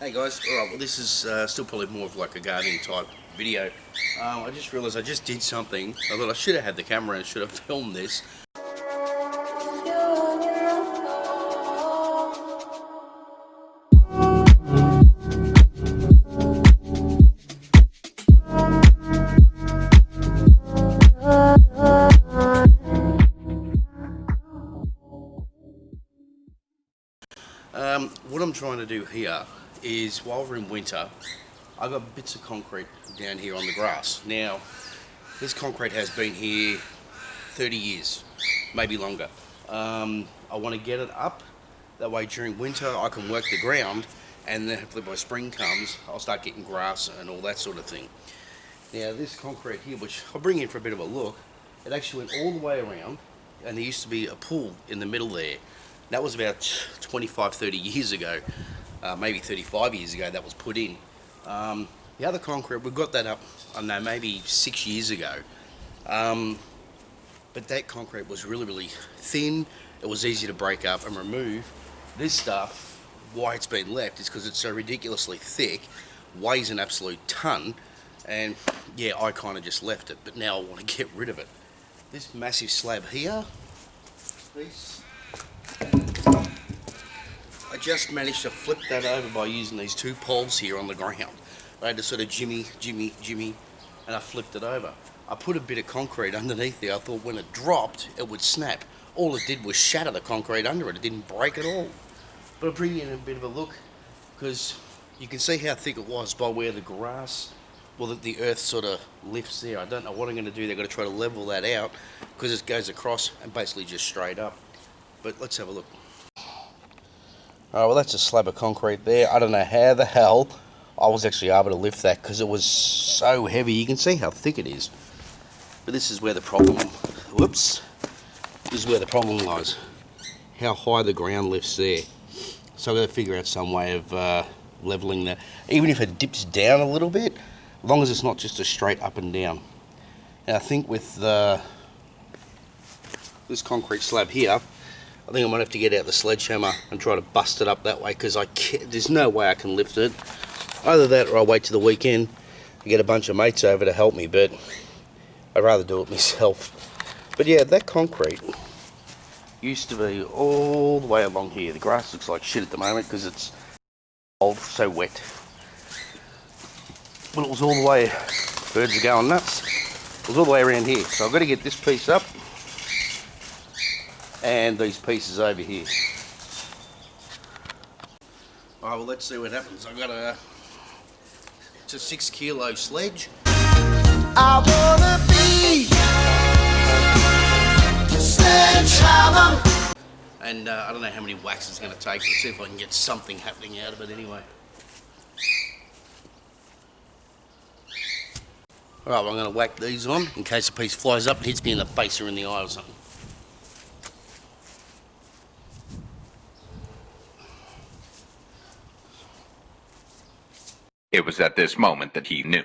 Hey guys, alright, well this is still probably more of like a gardening type video. I just realised I just did something. I thought I should have had the camera and should have filmed this. What I'm trying to do here is, while we're in winter, I've got bits of concrete down here on the grass. Now, this concrete has been here 30 years, maybe longer. I want to get it up, that way during winter I can work the ground, and then hopefully by spring comes, I'll start getting grass and all that sort of thing. Now this concrete here, which I'll bring in for a bit of a look, it actually went all the way around, and there used to be a pool in the middle there. That was about 25-30 years ago, maybe 35 years ago that was put in. The other concrete, we got that up, I don't know, maybe 6 years ago. But that concrete was really thin. It was easy to break up and remove. This stuff, why it's been left is because it's so ridiculously thick, weighs an absolute ton, and yeah, I kind of just left it, but now I want to get rid of it. This massive slab here, I just managed to flip that over by using these two poles here on the ground. I had to sort of jimmy, and I flipped it over. I put a bit of concrete underneath there. I thought when it dropped, it would snap. All it did was shatter the concrete under it. It didn't break at all. But I'll bring in a bit of a look, because you can see how thick it was by where the grass, well, the earth sort of lifts there. I don't know what I'm going to do. They've got to try to level that out, because it goes across and basically just straight up. But let's have a look. Alright, well that's a slab of concrete there. I don't know how the hell I was actually able to lift that, because it was so heavy. You can see how thick it is. But this is where the problem, this is where the problem lies. How high the ground lifts there. So I've got to figure out some way of levelling that. Even if it dips down a little bit, as long as it's not just a straight up and down. And I think with this concrete slab here, I think I might have to get out the sledgehammer and try to bust it up that way, because there's no way I can lift it. Either that or I'll wait till the weekend to get a bunch of mates over to help me, but I'd rather do it myself. But yeah, that concrete used to be all the way along here. The grass looks like shit at the moment because it's old, so wet. Well, it was all the way, birds are going nuts, it was all the way around here. So I've got to get this piece up and these pieces over here. Alright, well let's see what happens. I've got it's a 6 kilo sledge. I wanna be a sledgehammer. And I don't know how many whacks it's going to take. Let's see if I can get something happening out of it anyway. Alright, well I'm going to whack these on in case a piece flies up and hits me in the face or in the eye or something. It was at this moment that he knew.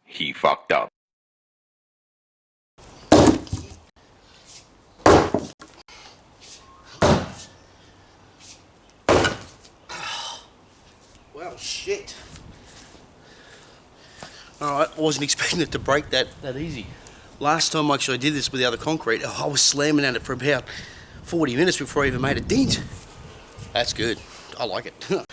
He fucked up. Well, shit. Alright, I wasn't expecting it to break that easy. Last time actually I did this with the other concrete, I was slamming at it for about 40 minutes before I even made a dent. That's good. I like it.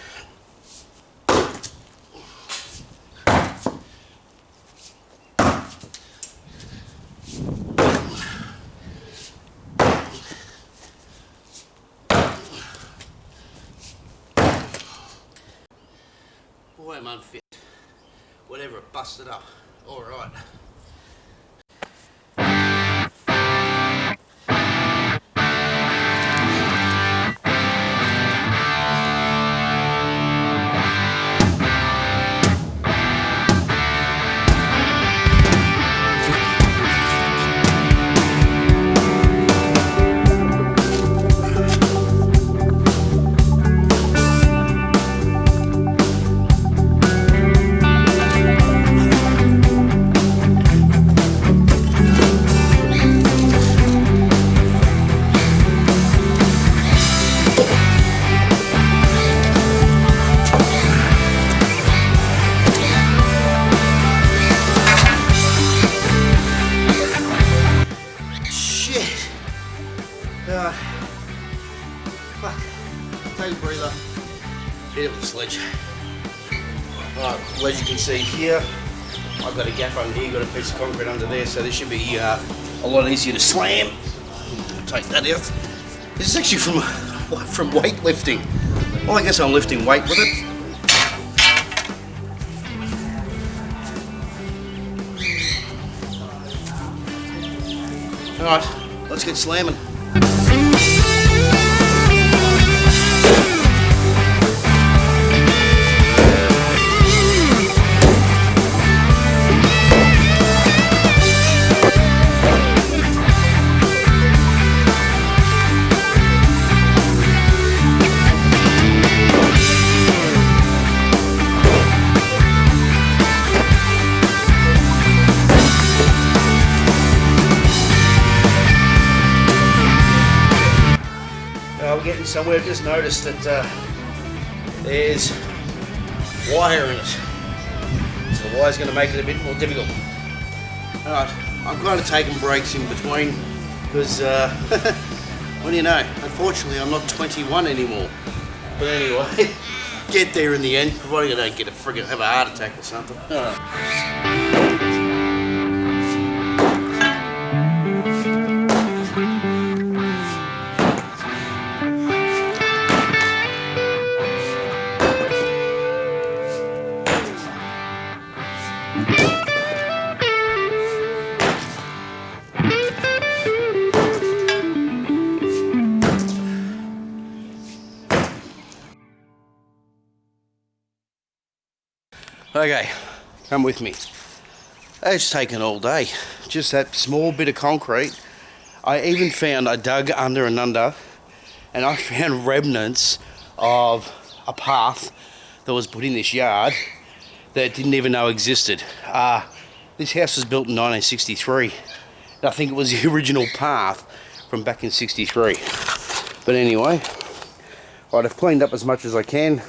Boy, I'm unfit. Whatever, it busted up. Alright. hit it with a sledge. Alright, well, as you can see here, I've got a gap under here, got a piece of concrete under there, so this should be a lot easier to slam. Take that out. This is actually from weightlifting. Well, I guess I'm lifting weight with it. Alright, let's get slamming. We're getting somewhere. I've just noticed that there's wire in it, so the wire's going to make it a bit more difficult. Alright, I'm kind of taking breaks in between because, what do you know, unfortunately I'm not 21 anymore. But anyway, get there in the end, providing I don't get have a heart attack or something. Okay, come with me. It's taken all day. Just that small bit of concrete. I even found, I dug under and under, and I found remnants of a path that was put in this yard that I didn't even know existed. This house was built in 1963. And I think it was the original path from back in 63. But anyway, right, I've cleaned up as much as I can.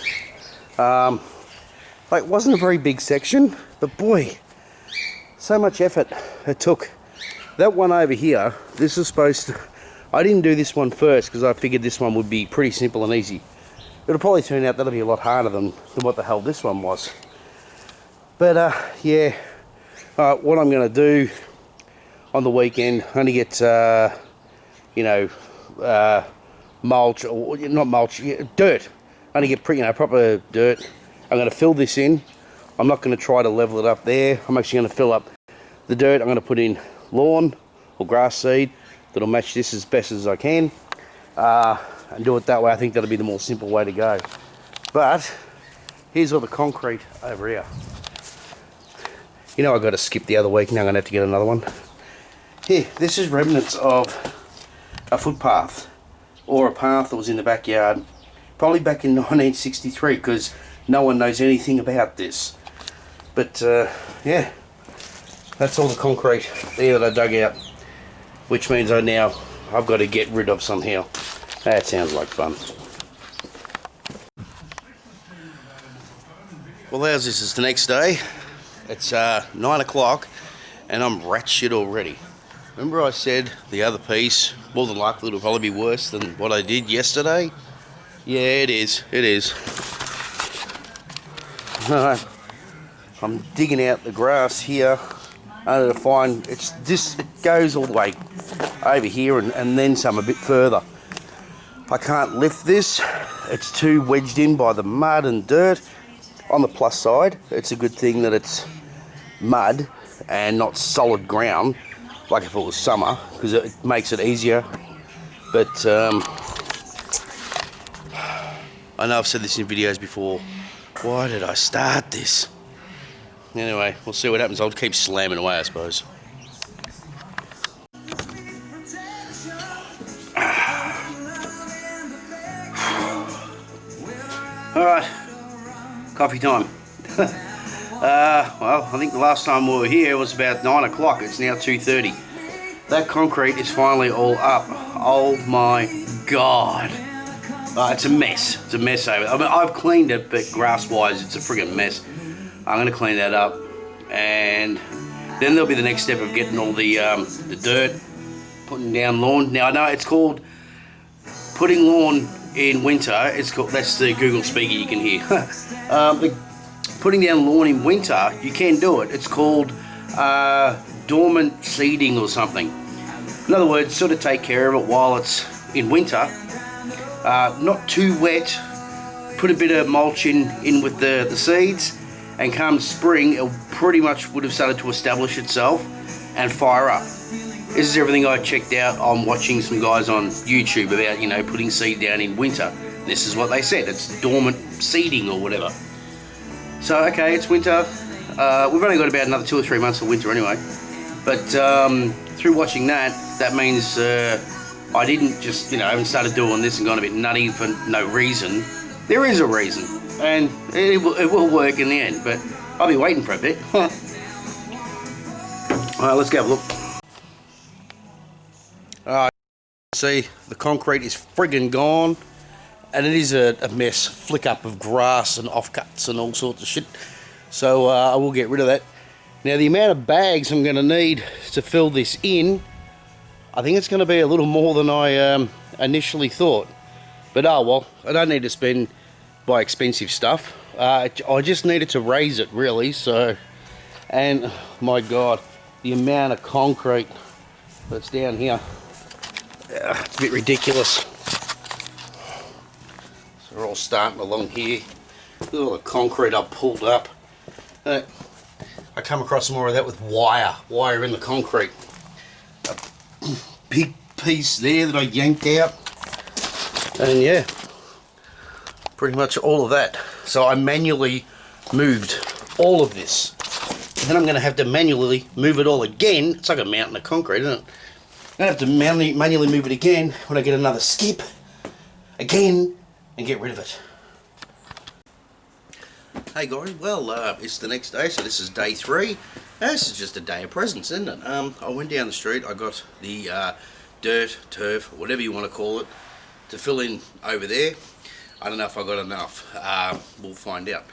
Like, it wasn't a very big section, but boy, so much effort it took. That one over here, this is supposed to, I didn't do this one first because I figured this one would be pretty simple and easy. It'll probably turn out that'll be a lot harder than what the hell this one was. But yeah, what I'm going to do on the weekend, I'm going to get, mulch, or not mulch, dirt. I'm going to get proper dirt. I'm going to fill this in. I'm not going to try to level it up there. I'm actually going to fill up the dirt. I'm going to put in lawn or grass seed that'll match this as best as I can, and do it that way. I think that'll be the more simple way to go. But here's all the concrete over here. You know, I got to skip the other week. Now I'm going to have to get another one. Here, this is remnants of a footpath or a path that was in the backyard, probably back in 1963, because no one knows anything about this. But yeah, that's all the concrete there that I dug out, which means I've got to get rid of somehow. That sounds like fun. Well, how's this? It's the next day. It's 9 o'clock and I'm rat shit already. Remember I said the other piece, more than likely it'll probably be worse than what I did yesterday? Yeah, it is. It is. Alright, I'm digging out the grass here to find, it goes all the way over here and then some a bit further. I can't lift this, it's too wedged in by the mud and dirt. On the plus side, it's a good thing that it's mud and not solid ground like if it was summer, because it makes it easier. But I know I've said this in videos before. Why did I start this? Anyway, we'll see what happens. I'll keep slamming away, I suppose. Alright, coffee time. Well, I think the last time we were here was about 9 o'clock. It's now 2:30. That concrete is finally all up. Oh my god. It's a mess. It's a mess over there. I mean, I've cleaned it, but grass-wise, it's a friggin' mess. I'm going to clean that up, and then there'll be the next step of getting all the dirt, putting down lawn. Now, I know it's called putting lawn in winter, it's called, that's the Google speaker you can hear. Putting down lawn in winter, you can do it. It's called dormant seeding or something. In other words, sort of take care of it while it's in winter. Not too wet. Put a bit of mulch in with the seeds, and come spring, it pretty much would have started to establish itself and fire up. This is everything I checked out on watching some guys on YouTube about, you know, putting seed down in winter. This is what they said. It's dormant seeding or whatever. So, okay, it's winter. We've only got about another 2 or 3 months of winter anyway. But through watching that means I didn't just, you know, I haven't started doing this and gone a bit nutty for no reason. There is a reason, and it will work in the end, but I'll be waiting for a bit. Alright, let's go have a look. See, the concrete is friggin' gone, and it is a mess, flick up of grass and offcuts and all sorts of shit. So I will get rid of that. Now the amount of bags I'm going to need to fill this in, I think it's going to be a little more than I initially thought. But oh well, I don't need to buy expensive stuff. I just needed to raise it really. So, and my God, the amount of concrete that's down here, it's a bit ridiculous. So we're all starting along here. Look at all the concrete I've pulled up. I come across more of that with wire in the concrete. A big piece there that I yanked out. And yeah, pretty much all of that. So I manually moved all of this. And then I'm going to have to manually move it all again. It's like a mountain of concrete, isn't it? I'm going to have to manually move it again when I get another skip again and get rid of it. Hey guys, well it's the next day, so this is day 3. This is just a day of presents, isn't it? I went down the street, I got the dirt, turf, whatever you want to call it, to fill in over there. I don't know if I got enough. We'll find out.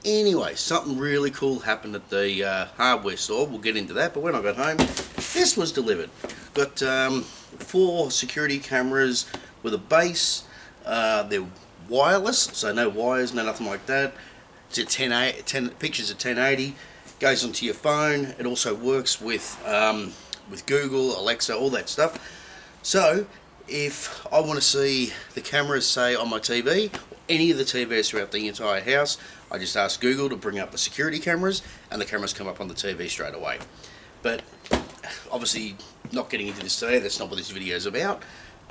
Anyway, something really cool happened at the hardware store. We'll get into that, but when I got home, this was delivered. Got 4 security cameras with a base. They're wireless, so no wires, no nothing like that. It's at 10 pictures at 1080. Goes onto your phone. It also works with Google, Alexa, all that stuff. So if I want to see the cameras, say on my TV, or any of the TVs throughout the entire house, I just ask Google to bring up the security cameras, and the cameras come up on the TV straight away. But obviously, not getting into this today. That's not what this video is about.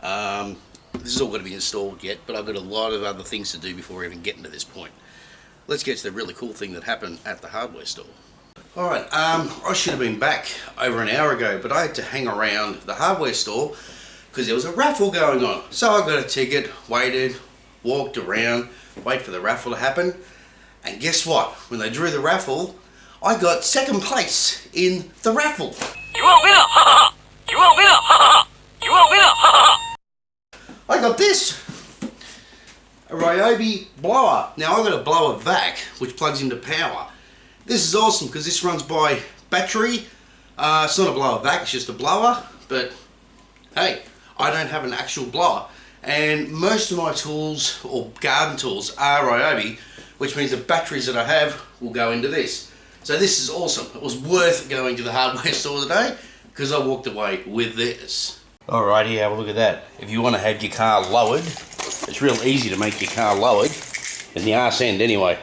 This is all going to be installed yet, but I've got a lot of other things to do before even getting to this point. Let's get to the really cool thing that happened at the hardware store. Alright, I should have been back over an hour ago, but I had to hang around the hardware store because there was a raffle going on. So I got a ticket, waited, walked around, wait for the raffle to happen, and guess what? When they drew the raffle, I got 2nd place in the raffle. You are a winner! Ha ha! You are a winner! Ha ha! You are a winner! Ha ha! I got this, a Ryobi blower. Now I've got a blower vac which plugs into power. This is awesome because this runs by battery. It's not a blower vac, it's just a blower, but hey, I don't have an actual blower, and most of my tools or garden tools are Ryobi, which means the batteries that I have will go into this. So this is awesome. It was worth going to the hardware store today because I walked away with this. Alrighty, have a look at that. If you want to have your car lowered, it's real easy to make your car lowered, in the arse end anyway.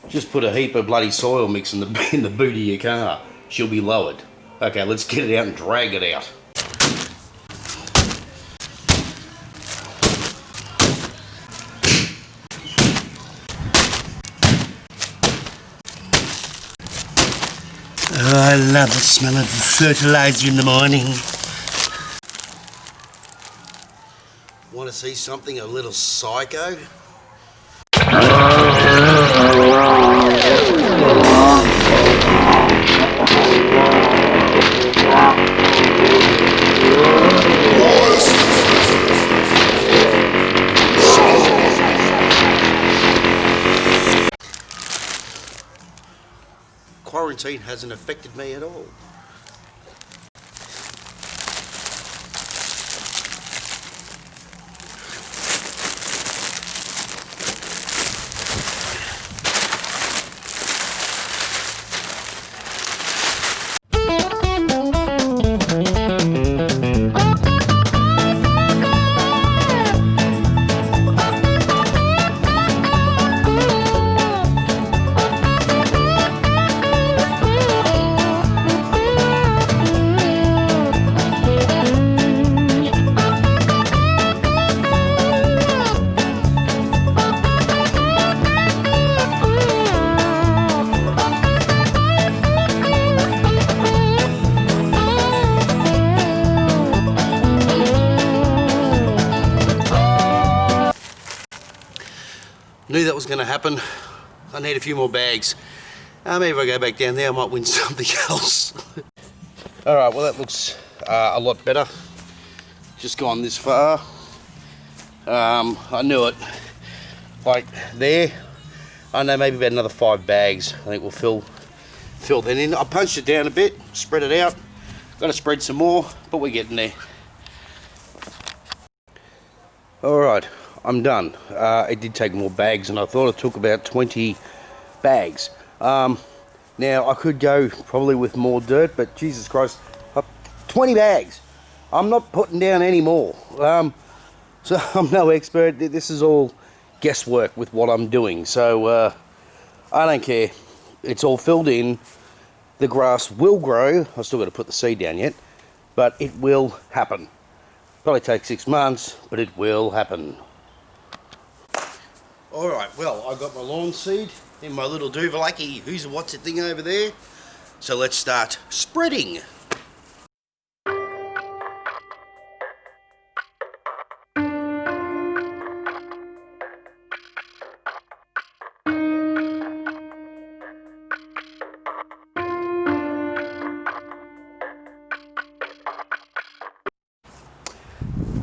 Just put a heap of bloody soil mix in the boot of your car. She'll be lowered. Okay, let's get it out and drag it out. Oh, I love the smell of fertilizer in the morning. Want to see something a little psycho? Quarantine hasn't affected me at all. Knew that was going to happen. I need a few more bags. Maybe if I go back down there I might win something else. Alright, well that looks a lot better. Just gone this far. I knew it. Like there, I know maybe about another 5 bags. I think we'll fill that in. I punched it down a bit, spread it out. Got to spread some more, but we're getting there. Alright, I'm done. It did take more bags and I thought it took about 20 bags. Now I could go probably with more dirt, but Jesus Christ, 20 bags. I'm not putting down any more. So I'm no expert. This is all guesswork with what I'm doing. So I don't care. It's all filled in. The grass will grow. I've still got to put the seed down yet, but it will happen. Probably take 6 months, but it will happen. Alright, well, I got my lawn seed in my little Duvalaki who's what's it thing over there. So let's start spreading.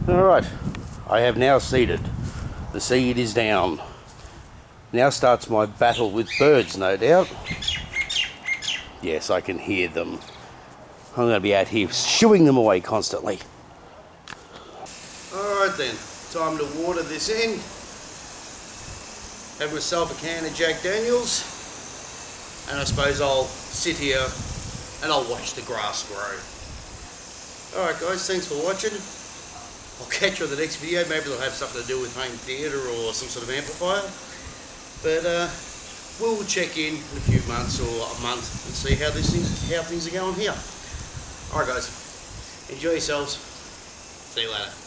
Alright, I have now seeded. The seed is down. Now starts my battle with birds, no doubt. Yes, I can hear them. I'm going to be out here shooing them away constantly. Alright then, time to water this in. Have myself a can of Jack Daniels. And I suppose I'll sit here and I'll watch the grass grow. Alright guys, thanks for watching. I'll catch you on the next video. Maybe it'll have something to do with home theatre or some sort of amplifier. But we'll check in a few months or a month and see how things are going here. Alright guys, enjoy yourselves. See you later.